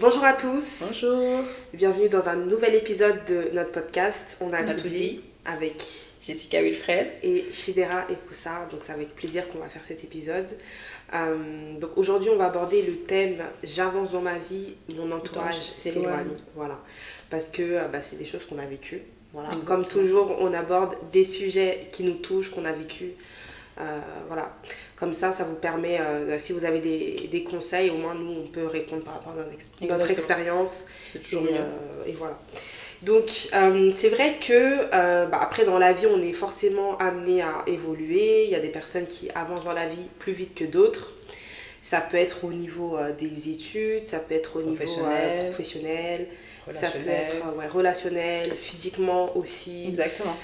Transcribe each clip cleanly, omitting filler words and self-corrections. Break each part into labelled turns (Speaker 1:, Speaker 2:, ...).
Speaker 1: Bonjour à tous,
Speaker 2: Bonjour,
Speaker 1: bienvenue dans un nouvel épisode de notre podcast. On a tout dit avec
Speaker 2: Jessica Wilfred
Speaker 1: et Chidera et Koussa, donc c'est avec plaisir qu'on va faire cet épisode. Donc aujourd'hui on va aborder le thème j'avance dans ma vie, mon entourage s'éloigne. Voilà, parce que c'est des choses qu'on a vécues. Voilà. Comme toujours on aborde des sujets qui nous touchent, qu'on a vécu. Voilà, comme ça vous permet, si vous avez des conseils, au moins nous on peut répondre par rapport à notre expérience.
Speaker 2: C'est toujours mieux.
Speaker 1: Et voilà. Donc c'est vrai que après dans la vie on est forcément amené à évoluer. Il y a des personnes qui avancent dans la vie plus vite que d'autres. Ça peut être au niveau des études, ça peut être au niveau professionnel. Ça peut être relationnel, physiquement aussi.
Speaker 2: Exactement.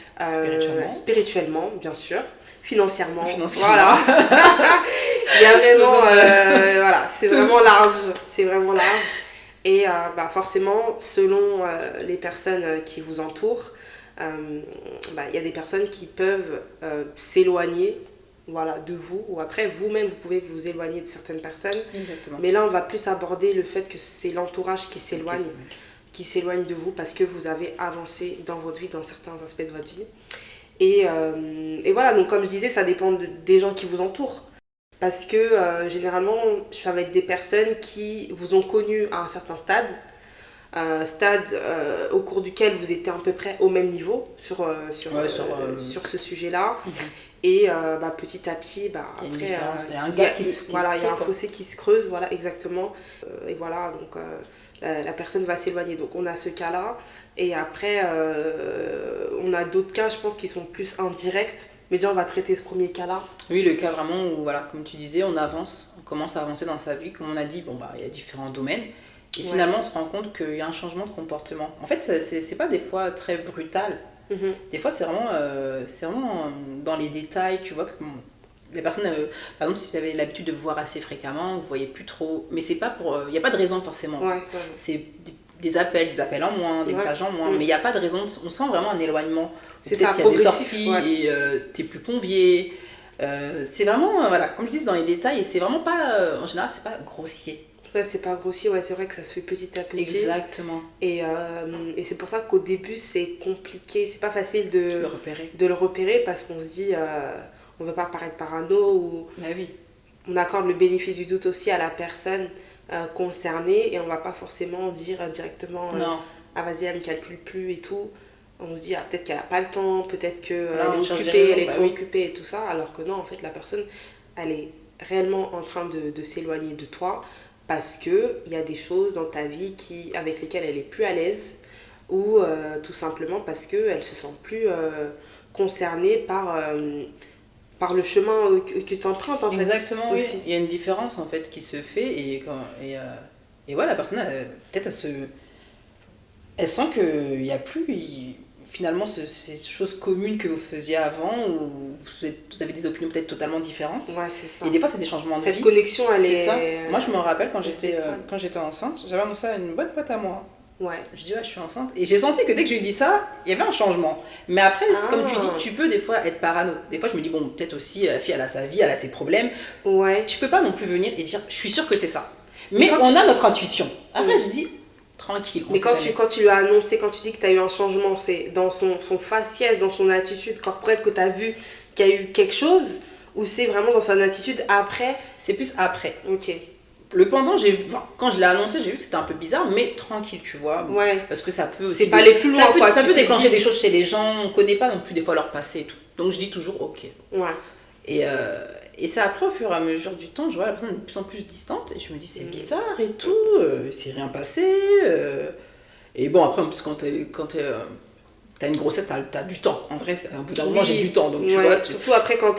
Speaker 1: Spirituellement, bien sûr. Financièrement. Voilà. Il y a vraiment, voilà, c'est vraiment large. C'est vraiment large. Et forcément, selon les personnes qui vous entourent, il y a des personnes qui peuvent s'éloigner, voilà, de vous. Ou après, vous-même, vous pouvez vous éloigner de certaines personnes.
Speaker 2: Exactement.
Speaker 1: Mais là, on va plus aborder le fait que c'est l'entourage qui s'éloigne de vous parce que vous avez avancé dans votre vie, dans certains aspects de votre vie. Et voilà, donc comme je disais, ça dépend des gens qui vous entourent. Parce que généralement, ça va être des personnes qui vous ont connu à un certain stade. Au cours duquel vous étiez à peu près au même niveau sur ce sujet-là. Et petit à petit, après,
Speaker 2: il y a un gap qui se
Speaker 1: voilà, il y a un fossé qui se creuse, voilà, exactement. Et voilà, donc la personne va s'éloigner. Donc on a ce cas-là. Et après, on a d'autres cas, je pense, qui sont plus indirects. Mais déjà, on va traiter ce premier cas-là.
Speaker 2: Oui, le cas vraiment où, voilà, comme tu disais, on avance, on commence à avancer dans sa vie. Comme on a dit, il y a différents domaines. Et finalement, on se rend compte qu'il y a un changement de comportement. En fait, c'est pas des fois très brutal. Des fois, c'est vraiment dans les détails. Tu vois que les personnes, par exemple, si vous avez l'habitude de vous voir assez fréquemment, vous voyez plus trop. Mais c'est pas pour. Il n'y a pas de raison forcément. C'est des appels en moins, des messages en moins. Mais il n'y a pas de raison. On sent vraiment un éloignement.
Speaker 1: C'est ça,
Speaker 2: il y a des sorties et t'es plus convié. C'est vraiment, voilà, comme je dis, dans les détails. Et c'est vraiment pas. En général, c'est pas grossier.
Speaker 1: Ouais, c'est pas grossier, c'est vrai que ça se fait petit à petit.
Speaker 2: Exactement.
Speaker 1: Et c'est pour ça qu'au début, c'est compliqué, c'est pas facile de le repérer parce qu'on se dit, on veut pas paraître parano ou on accorde le bénéfice du doute aussi à la personne concernée et on va pas forcément dire directement, ah vas-y, elle me calcule plus et tout. On se dit, peut-être qu'elle a pas le temps, peut-être qu'elle est occupée, elle est préoccupée et tout ça, alors que non, en fait, la personne, elle est réellement en train de s'éloigner de toi. Parce qu'il y a des choses dans ta vie avec lesquelles elle est plus à l'aise ou tout simplement parce qu'elle ne se sent plus concernée par le chemin que tu empruntes. En
Speaker 2: Exactement,
Speaker 1: fait,
Speaker 2: oui.
Speaker 1: aussi.
Speaker 2: Il y a une différence en fait qui se fait et voilà, la personne, peut-être elle sent qu'il n'y a plus finalement ces choses communes que vous faisiez avant où vous avez des opinions peut-être totalement différentes.
Speaker 1: Ouais, c'est ça.
Speaker 2: Et des fois, c'est des changements de vie.
Speaker 1: Cette connexion, elle est...
Speaker 2: ça. Moi, je me rappelle quand j'étais enceinte, j'avais annoncé à une bonne pote à moi.
Speaker 1: Ouais.
Speaker 2: Je dis, je suis enceinte. Et j'ai senti que dès que je lui ai dit ça, il y avait un changement. Mais après, comme tu dis, tu peux des fois être parano. Des fois, je me dis, bon, peut-être aussi, la fille, elle a sa vie, elle a ses problèmes.
Speaker 1: Ouais.
Speaker 2: Tu peux pas non plus venir et dire, je suis sûre que c'est ça. Mais on a notre intuition. Après, je dis, tranquille.
Speaker 1: Mais quand tu lui as annoncé, quand tu dis que tu as eu un changement, c'est dans son faciès, dans son attitude corporelle que tu as vu qu'il y a eu quelque chose ou c'est vraiment dans son attitude après?
Speaker 2: C'est plus après.
Speaker 1: Ok.
Speaker 2: Le pendant, quand je l'ai annoncé, j'ai vu que c'était un peu bizarre, mais tranquille, tu vois.
Speaker 1: Ouais.
Speaker 2: Parce que ça peut aussi.
Speaker 1: C'est pas aller plus loin,
Speaker 2: ça peut déclencher des choses chez les gens, on connaît pas non plus des fois leur passé et tout. Donc je dis toujours ok.
Speaker 1: Ouais.
Speaker 2: Et c'est après, au fur et à mesure du temps, je vois la personne de plus en plus distante et je me dis c'est bizarre et tout, c'est rien passé. Et bon, après, en plus, quand t'as une grossesse, t'as du temps. En vrai, au bout d'un moment, j'ai du temps. Donc, tu vois,
Speaker 1: surtout après, quand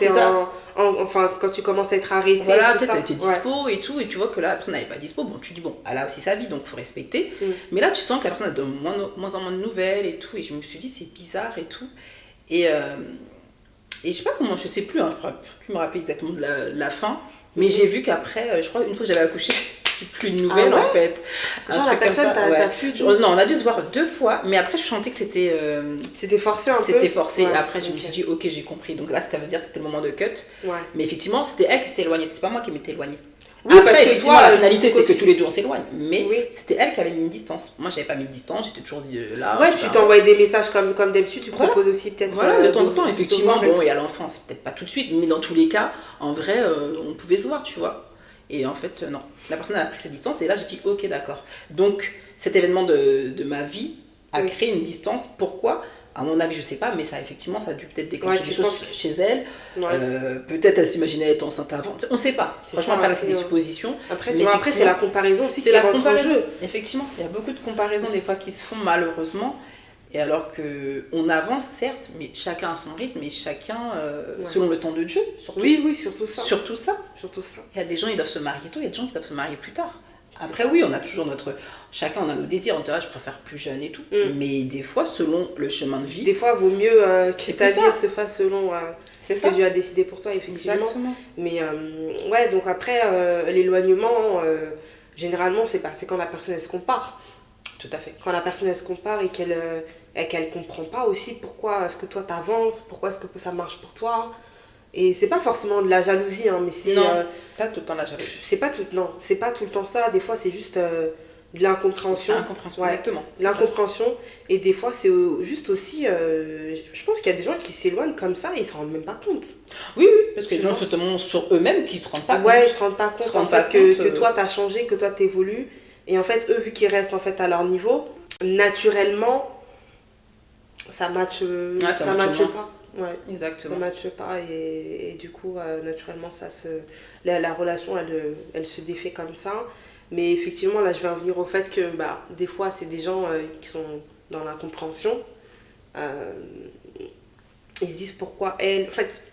Speaker 1: quand tu commences à être arrêté.
Speaker 2: Voilà, peut-être t'es dispo et tout, et tu vois que là, la personne n'avait pas dispo. Bon, tu dis, bon, elle a aussi sa vie, donc faut respecter. Mais là, tu sens que la personne a de moins en moins de nouvelles et tout. Et je me suis dit, c'est bizarre et tout. Et je sais pas comment, je sais plus, je pourrais plus me rappeler exactement de la fin. Mais j'ai vu qu'après, je crois, une fois que j'avais accouché, plus de nouvelles en fait.
Speaker 1: Genre la personne t'as plus de...
Speaker 2: Non, on a dû se voir 2 fois, mais après je sentais que c'était...
Speaker 1: C'était forcé un peu.
Speaker 2: C'était forcé, et après je me suis dit ok, j'ai compris. Donc là ça veut dire que c'était le moment de cut. Mais effectivement c'était elle qui s'était éloignée, c'était pas moi qui m'étais éloignée. Oui, après, parce que toi, la finalité, c'est que tous les deux, on s'éloigne. Mais c'était elle qui avait mis une distance. Moi, j'avais pas mis de distance, j'étais toujours là.
Speaker 1: Ouais, tu t'envoyais des messages comme d'habitude, tu proposes aussi peut-être...
Speaker 2: Voilà, de temps en temps, effectivement, bon, il y a l'enfance, peut-être pas tout de suite, mais dans tous les cas, en vrai, on pouvait se voir, tu vois. Et en fait, non. La personne a pris ses distances et là, j'ai dit, ok, d'accord. Donc, cet événement de ma vie a créé une distance. Pourquoi ? À mon avis, je sais pas, mais ça effectivement, ça a dû peut-être déclencher des choses chez elle. Peut-être elle s'imaginait être enceinte avant. On sait pas. Franchement, après, là, c'est des suppositions.
Speaker 1: Après, c'est la comparaison aussi qui rentre en jeu.
Speaker 2: Effectivement, il y a beaucoup de comparaisons des fois qui se font malheureusement. Et alors qu'on avance, certes, mais chacun a son rythme et chacun selon le temps de Dieu. Surtout.
Speaker 1: Oui, surtout ça.
Speaker 2: Surtout ça.
Speaker 1: Il
Speaker 2: y a des gens, ils doivent se marier tôt, il y a des gens qui doivent se marier plus tard. Après, oui, on a toujours chacun, on a nos désirs. On dirait, je préfère plus jeune et tout. Mais des fois, selon le chemin de vie...
Speaker 1: Des fois, il vaut mieux que ta vie se fasse selon ce que Dieu a décidé pour toi, effectivement.
Speaker 2: Exactement.
Speaker 1: Mais donc après, l'éloignement, généralement, c'est quand la personne, elle se compare.
Speaker 2: Tout à fait.
Speaker 1: Quand la personne, elle se compare et qu'elle comprend pas aussi pourquoi est-ce que toi, t'avances, pourquoi est-ce que ça marche pour toi. Et c'est pas forcément de la jalousie, hein, mais c'est...
Speaker 2: Non, pas tout le temps la jalousie.
Speaker 1: C'est pas tout le temps ça. Des fois, c'est juste de l'incompréhension.
Speaker 2: Exactement.
Speaker 1: L'incompréhension. Et des fois, c'est juste aussi... je pense qu'il y a des gens qui s'éloignent comme ça et ils se rendent même pas compte.
Speaker 2: Oui, parce que les gens se demandent sur eux-mêmes qui se rendent pas compte.
Speaker 1: Ouais, ils se rendent pas compte que toi, t'as changé, que toi, t'évolues. Et en fait, eux, vu qu'ils restent en fait à leur niveau, naturellement, ça matche pas. Ouais,
Speaker 2: exactement.
Speaker 1: Ça ne matche pas et du coup naturellement la relation elle se défait comme ça, mais effectivement là je vais revenir au fait que des fois c'est des gens qui sont dans l'incompréhension, ils se disent pourquoi elle, en fait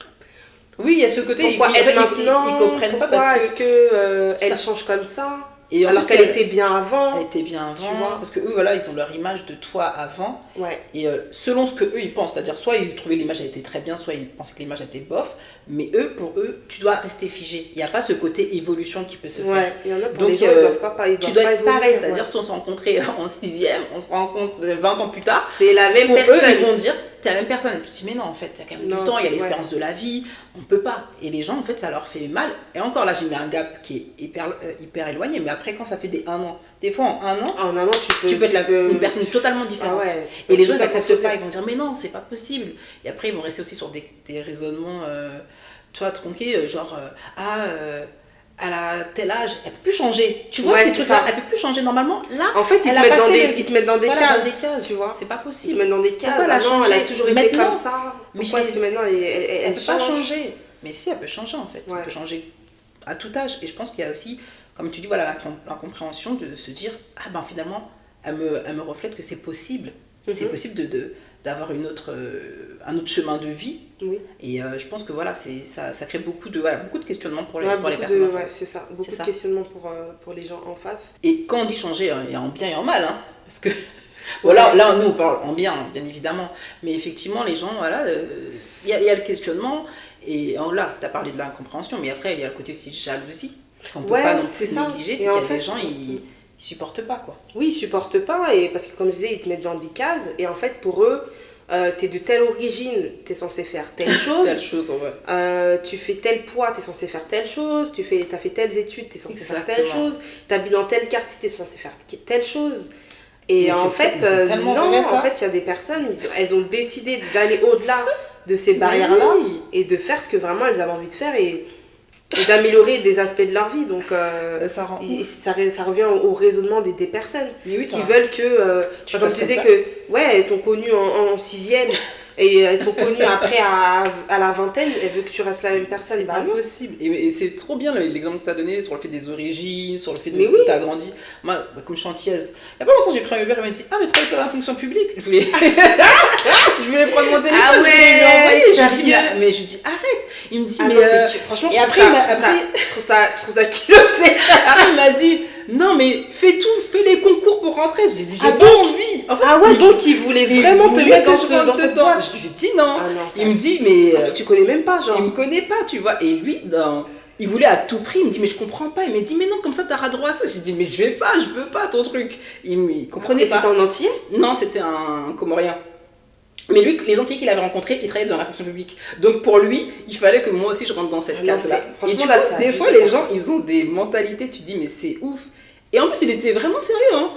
Speaker 2: oui il y a ce côté
Speaker 1: pourquoi elle maintenant
Speaker 2: ils comprennent pas parce
Speaker 1: est-ce que elle change comme ça.
Speaker 2: Et
Speaker 1: alors qu'elle était bien avant.
Speaker 2: Elle était bien avant, tu vois. Parce que eux, voilà, ils ont leur image de toi avant.
Speaker 1: Ouais.
Speaker 2: Et selon ce que eux ils pensent, c'est-à-dire soit ils trouvaient l'image elle était très bien, soit ils pensaient que l'image était bof. Mais eux, pour eux, tu dois rester figé. Il n'y a pas ce côté évolution qui peut se faire.
Speaker 1: Ouais. Il y en a pour donc les gens, ils doivent pas
Speaker 2: tu dois être pareil, c'est-à-dire si on s'est rencontrés en 6e, on se rencontre 20 ans plus tard.
Speaker 1: C'est la même personne.
Speaker 2: Eux, ils vont dire t'es la même personne. Et tu te dis mais non en fait, il y a quand même du temps, il y a l'espérance de la vie, on peut pas. Et les gens en fait ça leur fait mal. Et encore là j'ai mis un gap qui est hyper éloigné. Mais après quand ça fait des 1 an, des fois en 1 an, tu peux être une personne totalement différente. Ah ouais, et les gens ils n'acceptent pas, ils vont dire mais non c'est pas possible. Et après ils vont rester aussi sur des raisonnements tu vois tronqués genre elle a tel âge, elle peut plus changer. Tu vois, ces trucs-là, elle peut plus changer normalement. Là,
Speaker 1: en fait, ils te mettent dans des cases, tu vois.
Speaker 2: C'est pas possible.
Speaker 1: Ils te mettent dans des cases. Elle a toujours été comme ça. Pourquoi est-ce que maintenant elle
Speaker 2: peut pas changer? Mais si, elle peut changer en fait. Elle peut changer à tout âge. Et je pense qu'il y a aussi, comme tu dis, voilà, l'incompréhension de se dire, ah ben finalement, elle me reflète que c'est possible. C'est possible d'avoir un autre chemin de vie.
Speaker 1: Oui.
Speaker 2: Et je pense que voilà, ça crée beaucoup de questionnements pour les personnes en face.
Speaker 1: C'est ça, beaucoup de questionnements pour les gens en face.
Speaker 2: Et quand on dit changer, il y a en bien et en mal, hein, parce que voilà, là nous on parle en bien évidemment, mais effectivement les gens, voilà, il y a le questionnement, et là tu as parlé de l'incompréhension, mais après il y a le côté aussi de jalousie, qu'on peut pas non plus négliger, c'est qu'il y a des gens, ils supportent pas quoi.
Speaker 1: Oui, ils supportent pas, et parce que comme je disais, ils te mettent dans des cases, et en fait pour eux, t'es de telle origine, t'es censé faire telle chose.
Speaker 2: Telle chose, ouais.
Speaker 1: Tu fais tel poids, t'es censé faire telle chose. T'as fait telles études, t'es censé faire telle chose. T'habites dans tel quartier, t'es censé faire telle chose. Et mais en fait, en fait, il y a des personnes, elles ont décidé d'aller au-delà de ces barrières-là et de faire ce que vraiment elles avaient envie de faire et d'améliorer des aspects de leur vie. Donc ça revient au raisonnement des personnes qui veulent que comme tu disais que elles t'ont connu en 6e et elles t'ont connu après à la vingtaine, elle veut que tu restes la même personne.
Speaker 2: C'est impossible. Et c'est trop bien l'exemple que tu as donné sur le fait des origines, sur le fait de où tu as grandi. Moi, comme je suis antillaise, il n'y a pas longtemps j'ai pris un Uber et m'a dit ah mais tu travailles pas dans la fonction publique. Je voulais prendre mon téléphone, je voulais lui envoyer. Mais je lui dis arrête. Il me dit mais
Speaker 1: franchement je trouve ça culotté.
Speaker 2: Après il m'a dit non mais fais les concours pour rentrer. J'ai dit j'ai pas envie.
Speaker 1: En fait, donc il voulait vraiment te mettre dans cette boîte.
Speaker 2: Je lui dis non. Il me dit mais
Speaker 1: tu connais même pas genre.
Speaker 2: Il me connaît pas tu vois. Et lui il voulait à tout prix. Il me dit mais je comprends pas. Il m'a dit mais non comme ça t'auras droit à ça. J'ai dit mais je veux pas ton truc. Il comprenait pas.
Speaker 1: C'était en entier?
Speaker 2: Non c'était un Comorien. Mais lui, les Antillais qu'il avait rencontrés, ils travaillaient dans la fonction publique. Donc pour lui, il fallait que moi aussi je rentre dans cette case-là. Et tu vois, des fois, les gens, ils ont des mentalités, tu te dis, mais c'est ouf. Et en plus, il était vraiment sérieux, hein.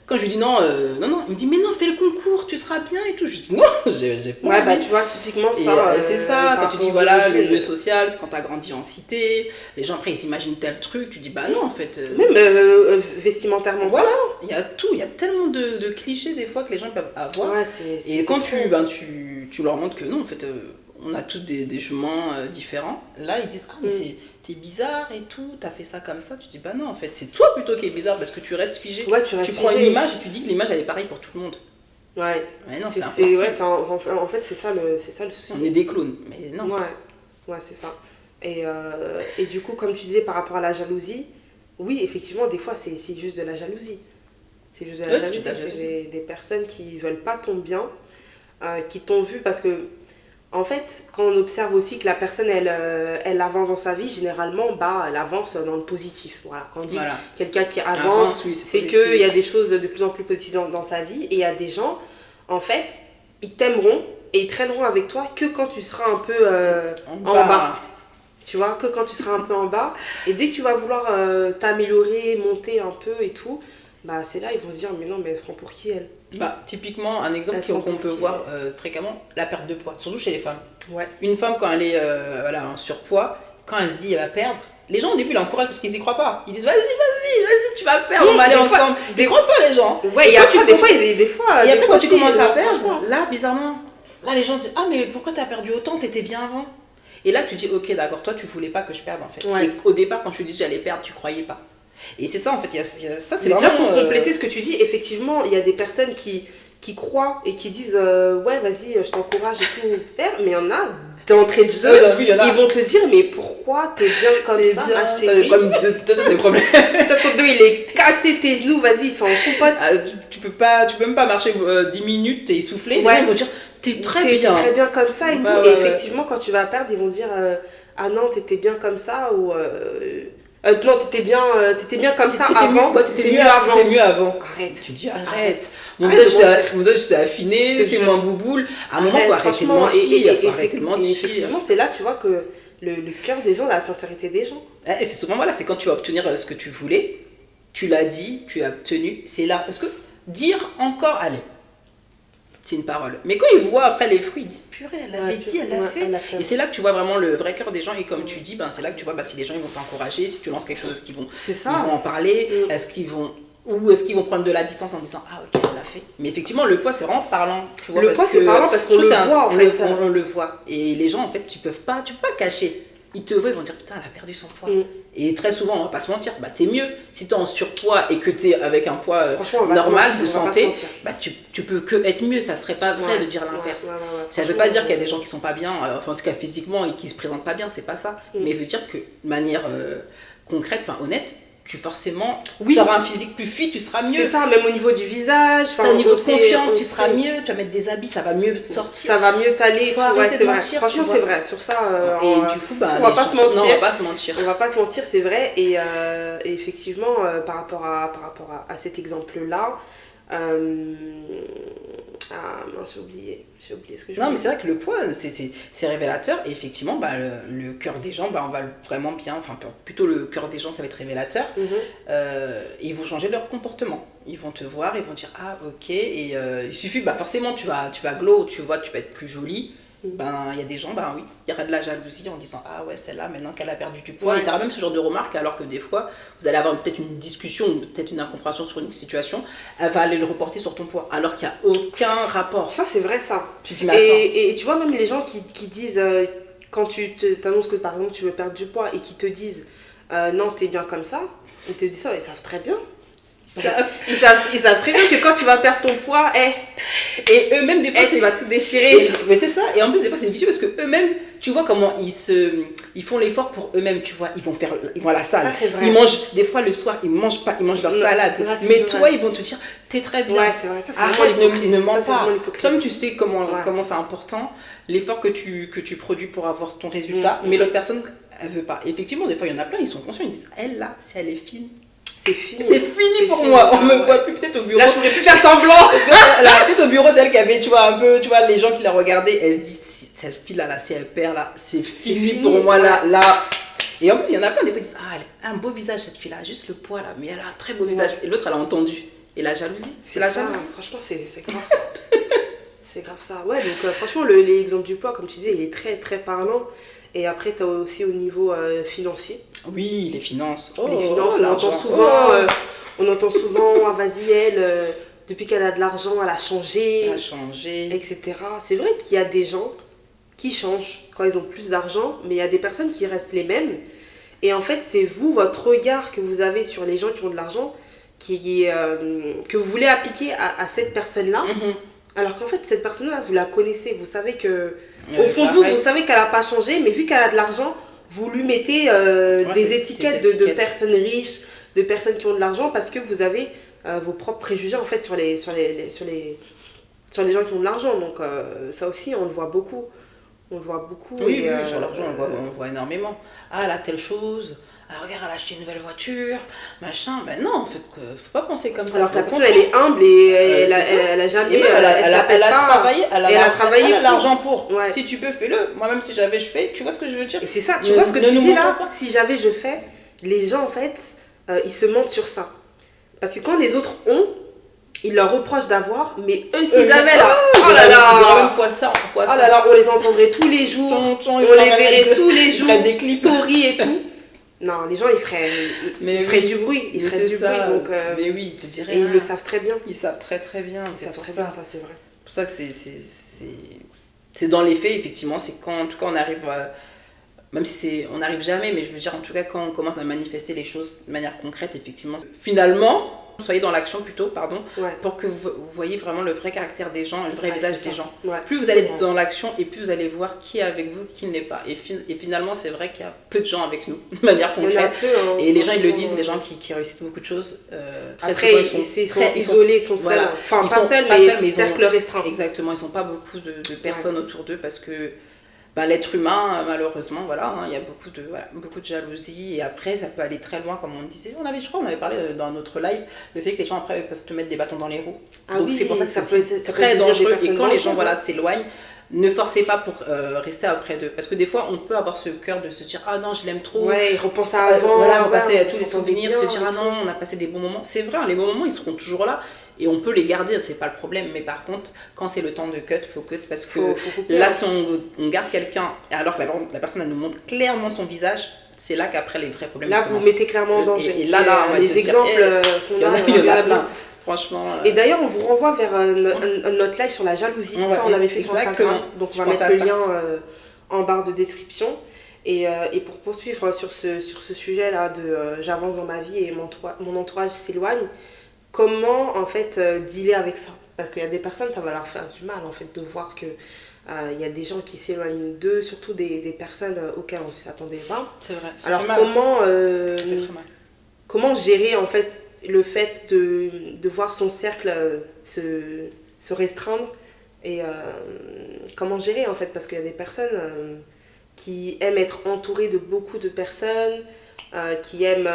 Speaker 2: Quand je lui dis non, il me dit mais non, fais le concours, tu seras bien et tout. Je dis non, j'ai pas envie.
Speaker 1: Bah tu vois, typiquement ça.
Speaker 2: C'est ça, quand tu dis voilà, le milieu social, c'est quand t'as grandi en cité, les gens après ils s'imaginent tel truc, tu dis bah non en fait.
Speaker 1: Même vestimentairement.
Speaker 2: Voilà, il y a tout, il y a tellement de clichés des fois que les gens peuvent avoir.
Speaker 1: Ouais,
Speaker 2: et quand tu leur montres que non, en fait, on a tous des chemins différents, là ils disent ah mais t'es bizarre et tout, t'as fait ça comme ça, tu dis bah non en fait c'est toi plutôt qui est bizarre parce que tu restes figé, tu prends une image et tu dis que l'image elle est pareille pour tout le monde.
Speaker 1: Ouais,
Speaker 2: non, c'est impossible.
Speaker 1: En fait c'est ça le souci.
Speaker 2: On est des clones, mais non.
Speaker 1: Ouais c'est ça. Et du coup comme tu disais par rapport à la jalousie, oui effectivement des fois c'est juste de la jalousie. C'est juste de la jalousie, c'est des personnes qui veulent pas ton bien, qui t'ont vu parce que en fait, quand on observe aussi que la personne, elle avance dans sa vie, généralement, elle avance dans le positif. Voilà. Quand on dit quelqu'un qui avance, c'est qu'il y a des choses de plus en plus positives dans sa vie. Et il y a des gens, en fait, ils t'aimeront et ils traîneront avec toi que quand tu seras un peu en bas. Tu vois, que quand tu seras un peu en bas. Et dès que tu vas vouloir t'améliorer, monter un peu et tout, c'est là, ils vont se dire, mais non, mais elle se prend pour qui, elle ?
Speaker 2: Typiquement, un exemple qu'on peut voir fréquemment, la perte de poids, surtout chez les femmes.
Speaker 1: Ouais.
Speaker 2: Une femme, quand elle est en surpoids, quand elle se dit elle va perdre, les gens au début l'encouragent parce qu'ils y croient pas. Ils disent vas-y, tu vas perdre, on va aller ensemble. Ils croient pas les gens.
Speaker 1: Ouais, et après, des fois.
Speaker 2: Et après, quand tu commences à perdre, là, bizarrement, là, les gens disent ah, mais pourquoi t'as perdu autant, t'étais bien avant. Et là, tu dis ok, d'accord, toi, tu voulais pas que je perde en fait. Ouais. Et au départ, quand je te dis j'allais perdre, tu croyais pas. Et c'est ça en fait, il y a ça, c'est
Speaker 1: déjà pour compléter ce que tu dis, effectivement, il y a des personnes qui croient et qui disent ouais, vas-y, je t'encourage et tout, mais il y en a d'entrée de jeu, ils vont te dire mais pourquoi t'es bien comme ça, ma chérie,
Speaker 2: t'as des problèmes.
Speaker 1: Ton dos il est cassé, tes genoux, vas-y, ils sont en coupote.
Speaker 2: Tu peux même pas marcher 10 minutes, t'es essoufflé,
Speaker 1: ouais.
Speaker 2: Ils vont dire t'es très bien
Speaker 1: comme ça et tout. Et effectivement, quand tu vas perdre, ils vont dire ah non, t'étais bien comme ça ou non, t'étais bien comme ça avant.
Speaker 2: T'étais mieux avant.
Speaker 1: Arrête.
Speaker 2: Tu dis arrête. Mon visage s'est affiné, t'es moins bouboule. À un moment, faut arrêter de mentir.
Speaker 1: Effectivement, c'est là, tu vois, que le cœur des gens, la sincérité des gens.
Speaker 2: Et c'est souvent, c'est quand tu vas obtenir ce que tu voulais, tu l'as dit, tu as obtenu, c'est là. Parce que dire encore, allez, c'est une parole. Mais quand ils voient après les fruits, ils disent purée, elle avait dit, elle l'a fait. Et c'est là que tu vois vraiment le vrai cœur des gens. Et comme tu dis, c'est là que tu vois si les gens ils vont t'encourager, si tu lances quelque chose, ils vont en parler, est-ce qu'ils vont prendre de la distance en disant ah ok, elle l'a fait. Mais effectivement, le poids c'est vraiment parlant. Tu vois,
Speaker 1: c'est parlant parce qu'on le voit en fait.
Speaker 2: On le voit. Et les gens en fait, tu peux pas cacher. Ils te voient, ils vont dire putain, elle a perdu son poids. Et très souvent, on va pas se mentir, t'es mieux. Si t'es en surpoids et que t'es avec un poids normal de santé, tu peux que être mieux. Ça serait pas vrai de dire l'inverse. Ça veut pas dire qu'il y a des gens qui sont pas bien, enfin en tout cas physiquement, et qui se présentent pas bien, c'est pas ça. Mais veut dire que de manière concrète, honnête, tu forcément, tu auras un physique plus fit, tu seras mieux.
Speaker 1: C'est ça, même au niveau du visage.
Speaker 2: Au niveau de confiance, tu seras mieux, tu vas mettre des habits, ça va mieux sortir.
Speaker 1: Ça va mieux t'aller.
Speaker 2: C'est vrai. Franchement,
Speaker 1: c'est vrai. Sur ça,
Speaker 2: et du coup,
Speaker 1: on va pas se mentir.
Speaker 2: Non, on va pas se mentir.
Speaker 1: On va pas se mentir, c'est vrai. Et effectivement, par rapport à cet exemple-là, mince, j'ai oublié ce que je voulais.
Speaker 2: Non, mais c'est vrai que le poids, c'est révélateur. Et effectivement, le cœur des gens, on va vraiment bien. Enfin, plutôt le cœur des gens, ça va être révélateur. Ils vont changer leur comportement. Ils vont te voir, ils vont dire ah ok. Et il suffit, forcément, tu vas glow, tu vas être plus jolie. Il y a des gens, oui, il y aura de la jalousie en disant ah ouais, celle-là, maintenant qu'elle a perdu du poids. Et tu auras même ce genre de remarques, alors que des fois, vous allez avoir peut-être une discussion ou peut-être une incompréhension sur une situation, elle va aller le reporter sur ton poids, alors qu'il n'y a aucun rapport.
Speaker 1: Ça, c'est vrai, ça.
Speaker 2: Tu dis, mais attends.
Speaker 1: Et tu vois, même les gens qui disent, quand tu t'annonces que par exemple tu veux perdre du poids et qui te disent non, t'es bien comme ça, ils te disent ça, ils savent très bien. Ils savent très bien que quand tu vas perdre ton poids,
Speaker 2: et eux-mêmes des fois
Speaker 1: tu vas tout déchirer.
Speaker 2: Mais c'est ça, et en plus des fois c'est vicieux parce que eux-mêmes, tu vois comment ils font l'effort pour eux-mêmes, tu vois, ils vont à la salle.
Speaker 1: Ça, c'est vrai.
Speaker 2: Ils mangent des fois le soir, ils mangent leur salade. Mais toi, ils vont te dire t'es très bien.
Speaker 1: Ouais, c'est vrai, ça c'est
Speaker 2: arrête, ne mens pas. Comme tu sais comment c'est important, l'effort que tu produis pour avoir ton résultat, mais l'autre personne elle veut pas. Et effectivement, des fois il y en a plein, ils sont conscients, ils disent elle là, si elle est fine,
Speaker 1: c'est fini.
Speaker 2: C'est fini pour moi. On me voit plus peut-être au bureau.
Speaker 1: Là, je pourrais plus faire semblant.
Speaker 2: Là, peut-être au bureau, c'est elle qui avait, tu vois, un peu, tu vois, les gens qui la regardaient, elle se dit, si cette fille-là, là, si elle perd, là, c'est fini pour moi, là. Et en plus, il y en a plein, des fois, ils disent, ah, elle a un beau visage, cette fille-là, juste le poids, là, mais elle a un très beau visage. Et l'autre, elle a entendu. Et la jalousie, c'est la jalousie.
Speaker 1: Franchement, c'est grave ça. C'est grave ça. Ouais, donc franchement, l'exemple du poids, comme tu disais, il est très, très parlant. Et après, tu as aussi au niveau financier.
Speaker 2: Oui, les finances.
Speaker 1: Les finances, on entend souvent, ah, vas-y, elle, depuis qu'elle a de l'argent, elle a changé. Etc. C'est vrai qu'il y a des gens qui changent quand ils ont plus d'argent, mais il y a des personnes qui restent les mêmes. Et en fait, c'est vous, votre regard que vous avez sur les gens qui ont de l'argent, que vous voulez appliquer à cette personne-là. Alors qu'en fait, cette personne-là, vous la connaissez. Vous savez que, au fond de vous, vous savez qu'elle n'a pas changé, mais vu qu'elle a de l'argent, vous lui mettez des étiquettes de personnes riches, de personnes qui ont de l'argent, parce que vous avez vos propres préjugés en fait sur les gens qui ont de l'argent. Donc ça aussi, on le voit beaucoup.
Speaker 2: Oui, sur l'argent, on le voit énormément. Ah, elle a telle chose. Ah, regarde, elle a acheté une nouvelle voiture, machin. Ben non, en fait, faut pas penser comme ça.
Speaker 1: Alors que la personne, elle est humble et elle a jamais.
Speaker 2: Elle a travaillé, elle a l'argent pour.
Speaker 1: Ouais.
Speaker 2: Si tu peux, fais-le. Moi-même, si j'avais, je fais. Tu vois ce que je veux dire?
Speaker 1: Et c'est ça, tu vois ce que tu dis là? Si j'avais, je fais. Les gens, en fait, ils se mentent sur ça. Parce que quand les autres ont, ils leur reprochent d'avoir, mais eux, s'ils avaient là, oh là là,
Speaker 2: même fois ça.
Speaker 1: Oh là là, on les entendrait tous les jours, on les verrait tous les jours, des clips, stories et tout. Non, les gens, ils feraient du bruit. Ils feraient du bruit, donc...
Speaker 2: mais oui, tu dirais...
Speaker 1: Et ils le savent très bien.
Speaker 2: Ils savent très très bien.
Speaker 1: Ils savent très bien, ça, c'est vrai.
Speaker 2: C'est pour ça que c'est dans les faits, effectivement, c'est quand, en tout cas, on arrive... même si on n'arrive jamais, mais je veux dire, en tout cas, quand on commence à manifester les choses de manière concrète, effectivement, finalement... Soyez dans l'action plutôt, pour que vous voyez vraiment le vrai caractère des gens, le vrai visage des gens.
Speaker 1: Ouais,
Speaker 2: plus vous allez être dans l'action et plus vous allez voir qui est avec vous, qui ne l'est pas. Et finalement, c'est vrai qu'il y a peu de gens avec nous, de manière concrète. Et les gens, ils le disent, les gens qui réussissent beaucoup de choses.
Speaker 1: Très après, souvent, ils sont isolés, ils sont seuls. Voilà. Enfin, pas seuls, mais cercle restreint.
Speaker 2: Exactement, ils ne sont pas beaucoup de personnes autour d'eux parce que l'être humain, malheureusement, il y a beaucoup de jalousie et après ça peut aller très loin, comme on disait. Je crois qu'on avait parlé dans notre live, le fait que les gens après peuvent te mettre des bâtons dans les roues. Donc oui, c'est pour ça que c'est très dangereux. Et quand les gens s'éloignent, ne forcez pas pour rester auprès d'eux. Parce que des fois, on peut avoir ce cœur de se dire ah non, je l'aime trop.
Speaker 1: Ouais, ils repensent à avant.
Speaker 2: Repasser tous les souvenirs, se dire ah non, on a passé des bons moments. C'est vrai, les bons moments, ils seront toujours là. Et on peut les garder, c'est pas le problème. Mais par contre, quand c'est le temps de cut, faut cut. Parce que là, si on garde quelqu'un, alors que la personne, elle nous montre clairement son visage, c'est là qu'après les vrais problèmes
Speaker 1: commencent. Là, vous mettez clairement en danger.
Speaker 2: Et là, on va
Speaker 1: les exemples qu'on a,
Speaker 2: il y en a plein. Franchement.
Speaker 1: Et d'ailleurs, on vous renvoie vers notre live sur la jalousie. Ça, on l'avait fait sur Instagram. Donc, on va mettre le lien en barre de description. Et pour poursuivre sur ce sujet-là de j'avance dans ma vie et mon entourage s'éloigne, comment en fait dealer avec ça? Parce qu'il y a des personnes, ça va leur faire du mal en fait de voir que il y a des gens qui s'éloignent d'eux, surtout des personnes auxquelles on ne s'attendait pas.
Speaker 2: C'est vrai.
Speaker 1: Alors comment gérer en fait le fait de voir son cercle se restreindre et comment gérer en fait, parce qu'il y a des personnes qui aiment être entourées de beaucoup de personnes, qui aiment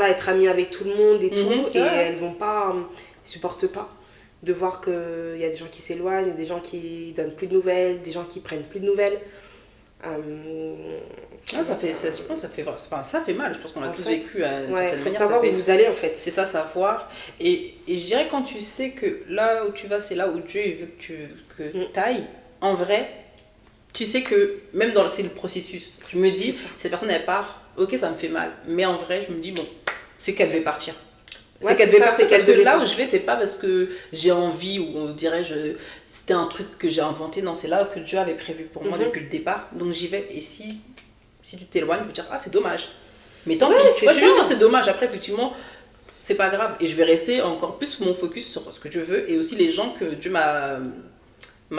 Speaker 1: être amies avec tout le monde et tout, et elles vont pas, supportent pas de voir qu'il y a des gens qui s'éloignent, des gens qui donnent plus de nouvelles, des gens qui prennent plus de nouvelles.
Speaker 2: Ça fait mal, je pense qu'on a tous vécu à une certaine manière.
Speaker 1: Il faut savoir où vous allez en fait.
Speaker 2: C'est ça, savoir. Et je dirais quand tu sais que là où tu vas, c'est là où Dieu veut que tu ailles, en vrai, tu sais que même c'est le processus. Je me dis, cette personne elle part, ok ça me fait mal, mais en vrai je me dis bon, c'est qu'elle devait partir. C'est qu'elle devait partir parce que là où je vais, c'est pas parce que j'ai envie ou on dirait c'était un truc que j'ai inventé, non, c'est là que Dieu avait prévu pour moi depuis le départ, donc j'y vais. Et si tu t'éloignes, je veux dire ah c'est dommage, mais tant pis, c'est dommage. Après effectivement c'est pas grave et je vais rester encore plus mon focus sur ce que je veux et aussi les gens que Dieu m'a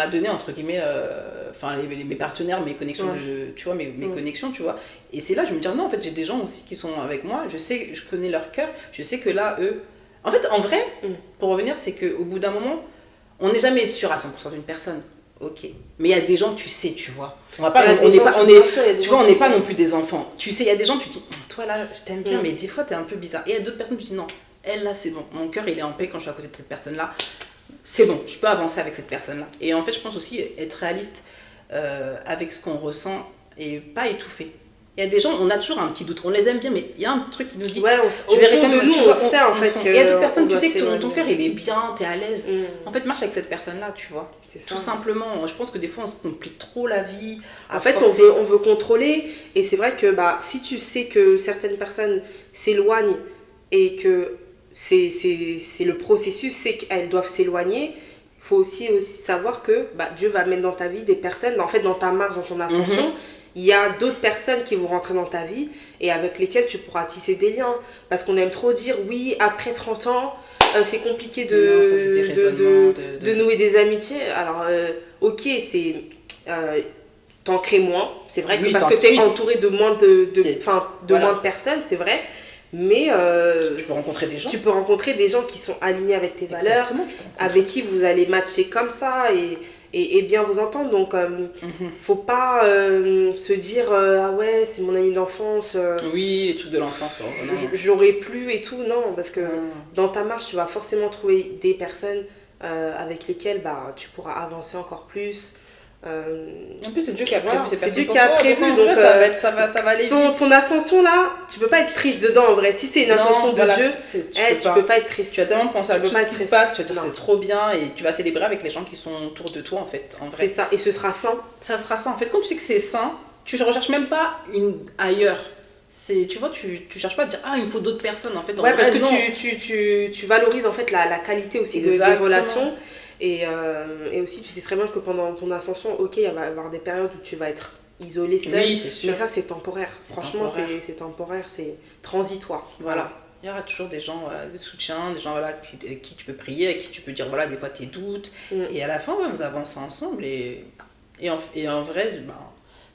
Speaker 2: donné entre guillemets mes partenaires, mes connexions, tu vois, mes connexions, tu vois. Et c'est là je me dis non, en fait j'ai des gens aussi qui sont avec moi, je connais leur cœur, je sais que là eux en fait en vrai pour revenir, c'est qu'au bout d'un moment on n'est jamais sûr à 100% d'une personne. Ok. Mais il y a des gens, tu sais, tu vois. On n'est pas non plus des enfants. Tu sais, il y a des gens, tu dis, toi là, je t'aime bien, mais des fois, t'es un peu bizarre. Et il y a d'autres personnes, tu dis, non, elle là, c'est bon. Mon cœur, il est en paix quand je suis à côté de cette personne-là. C'est bon, je peux avancer avec cette personne-là. Et en fait, je pense aussi être réaliste avec ce qu'on ressent et pas étouffer. Il y a des gens, on a toujours un petit doute, on les aime bien, mais il y a un truc qui nous dit.
Speaker 1: Ouais, je verrai comme nous, on sait en fait que.
Speaker 2: Il y a d'autres personnes, tu sais que ton cœur il est bien, t'es à l'aise. En fait, marche avec cette personne-là, tu vois. C'est ça. Tout simplement. Je pense que des fois, on se complique trop la vie.
Speaker 1: En fait, on veut contrôler, et c'est vrai que si tu sais que certaines personnes s'éloignent et que c'est le processus, c'est qu'elles doivent s'éloigner. Il faut aussi savoir que Dieu va mettre dans ta vie des personnes, en fait, dans ta marche, dans ton ascension. Il y a d'autres personnes qui vont rentrer dans ta vie et avec lesquelles tu pourras tisser des liens. Parce qu'on aime trop dire, oui, après 30 ans, c'est compliqué de nouer des amitiés. Alors, ok, c'est... t'en crées moins. C'est vrai que parce que tu es entouré de moins de personnes, c'est vrai. Mais
Speaker 2: tu peux rencontrer des gens.
Speaker 1: Tu peux rencontrer des gens qui sont alignés avec tes valeurs, avec qui vous allez matcher comme ça et bien vous entendre. Donc, faut pas se dire ah ouais, c'est mon ami d'enfance.
Speaker 2: Oui, les trucs de l'enfance.
Speaker 1: J'aurais plus et tout. Non, parce que dans ta marche, tu vas forcément trouver des personnes avec lesquelles tu pourras avancer encore plus.
Speaker 2: En plus, c'est Dieu qui a prévu.
Speaker 1: C'est Dieu qui a prévu. Donc,
Speaker 2: ça va aller vite.
Speaker 1: Ton ascension là, tu peux pas être triste dedans en vrai. Si c'est une ascension de Dieu, tu peux pas être triste.
Speaker 2: Tu vas tellement penser à tout ce qui se passe, tu vas dire c'est trop bien et tu vas célébrer avec les gens qui sont autour de toi en fait. En vrai.
Speaker 1: C'est ça, et ce sera sain.
Speaker 2: Ça sera sain. En fait, quand tu sais que c'est sain, tu ne recherches même pas ailleurs. Tu vois, tu cherches pas à dire il me faut d'autres personnes en fait.
Speaker 1: Ouais, parce que tu valorises en fait la qualité aussi des relations. Et aussi, tu sais très bien que pendant ton ascension, ok, il va y avoir des périodes où tu vas être isolé, seul. Oui, c'est sûr. Mais ça, c'est temporaire. Franchement, c'est temporaire, c'est transitoire.
Speaker 2: Voilà. Il y aura toujours des gens de soutien, des gens avec qui tu peux prier, avec qui tu peux dire voilà, des fois tes doutes. Et à la fin, vous avancez ensemble. Et en vrai,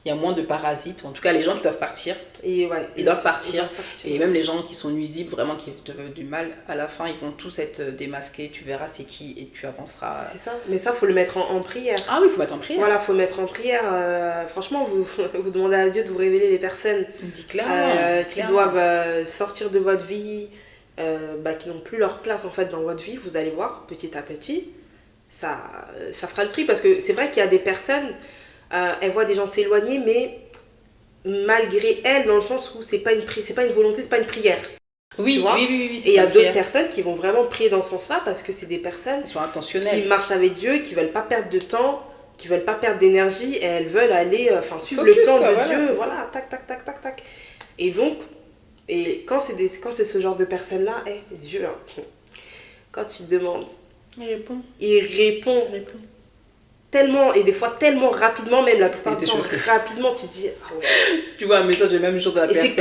Speaker 2: il y a moins de parasites, en tout cas les gens qui doivent partir, ils doivent partir. Et même les gens qui sont nuisibles, vraiment qui te veulent du mal, à la fin ils vont tous être démasqués, tu verras c'est qui et tu avanceras.
Speaker 1: C'est ça, mais ça faut le mettre en prière.
Speaker 2: Ah oui, il faut mettre en prière.
Speaker 1: Voilà, faut mettre en prière. Franchement, vous demandez à Dieu de vous révéler les personnes qui doivent sortir de votre vie, qui n'ont plus leur place en fait dans votre vie. Vous allez voir, petit à petit, ça fera le tri, parce que c'est vrai qu'il y a des personnes... elle voit des gens s'éloigner, mais malgré elle, dans le sens où c'est pas une volonté, c'est pas une prière.
Speaker 2: Oui.
Speaker 1: Et il y a d'autres personnes qui vont vraiment prier dans ce sens-là, parce que c'est des personnes qui marchent avec Dieu, qui veulent pas perdre de temps, qui veulent pas perdre d'énergie, et elles veulent aller suivre le plan de Dieu. Voilà, tac. Et donc, quand c'est ce genre de personnes-là, Dieu, quand tu te demandes, il répond. Tellement, et des fois tellement rapidement, même la plupart du temps rapidement, tu te dis
Speaker 2: tu vois un message de même jour de la personne.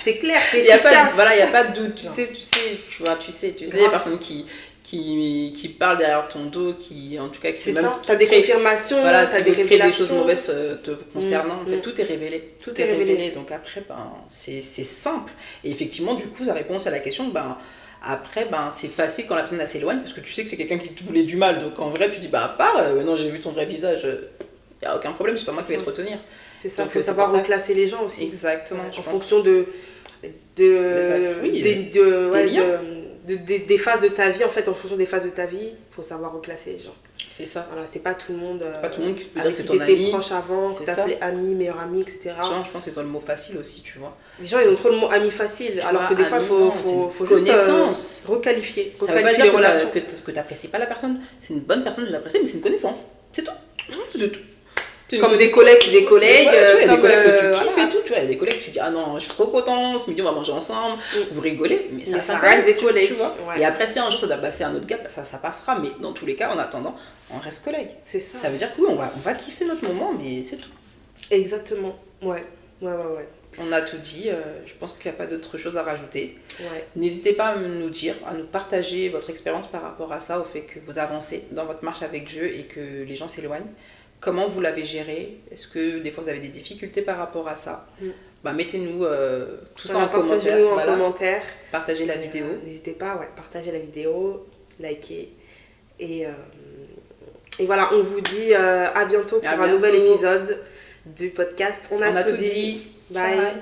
Speaker 1: C'est clair, c'est
Speaker 2: il y a pas de doute, tu sais, il y a personne qui parle derrière ton dos, qui en tout cas qui même
Speaker 1: t'as des confirmations,
Speaker 2: t'as des choses mauvaises te concernant. En fait, tout est révélé.
Speaker 1: Tout est révélé.
Speaker 2: Donc après, c'est simple. Et effectivement, du coup, ça répond à la question, après, c'est facile quand la personne s'éloigne, parce que tu sais que c'est quelqu'un qui te voulait du mal. Donc en vrai, tu dis, non, j'ai vu ton vrai visage, il n'y a aucun problème, c'est pas moi qui vais te retenir.
Speaker 1: C'est ça, il faut savoir reclasser les gens aussi.
Speaker 2: Exactement.
Speaker 1: En fonction des phases de ta vie, en fait, en fonction des phases de ta vie, il faut savoir reclasser les gens.
Speaker 2: C'est ça.
Speaker 1: Voilà, c'est pas tout le monde.
Speaker 2: Pas tout le monde qui peut dire que c'est ton
Speaker 1: ami.
Speaker 2: Qui
Speaker 1: proche avant, que t'appelais ami, meilleur ami, etc.
Speaker 2: Genre, je pense que c'est le mot facile aussi, tu vois.
Speaker 1: Les gens, ils ont trop le mot ami facile, alors que des fois, il faut
Speaker 2: juste
Speaker 1: requalifier.
Speaker 2: Ça veut pas dire que t'apprécies pas la personne. C'est une bonne personne, je l'apprécie, mais c'est une connaissance. C'est tout. C'est tout.
Speaker 1: Comme des collègues, c'est des collègues.
Speaker 2: Voilà, tu vois, des collègues que tu kiffes et tout. Tu vois, il y a des collègues, tu dis, non, je suis trop content, ce midi on va manger ensemble, vous rigolez, mais ça
Speaker 1: reste des collègues. Tu vois.
Speaker 2: Ouais. Et après, si un jour ça doit passer à un autre gars, ça passera, mais dans tous les cas, en attendant, on reste collègues.
Speaker 1: C'est ça.
Speaker 2: Ça veut dire que oui, on va kiffer notre moment, mais c'est tout.
Speaker 1: Exactement. Ouais.
Speaker 2: On a tout dit, je pense qu'il n'y a pas d'autre chose à rajouter.
Speaker 1: Ouais.
Speaker 2: N'hésitez pas à nous dire, à nous partager votre expérience par rapport à ça, au fait que vous avancez dans votre marche avec Dieu et que les gens s'éloignent. Comment vous l'avez géré? Est-ce que des fois vous avez des difficultés par rapport à ça? Mettez-nous tout ça en commentaire. Partagez la vidéo.
Speaker 1: N'hésitez pas, partagez la vidéo, likez. Et Et voilà, on vous dit à bientôt pour un nouvel épisode du podcast. On a tout dit. Bye. Bye.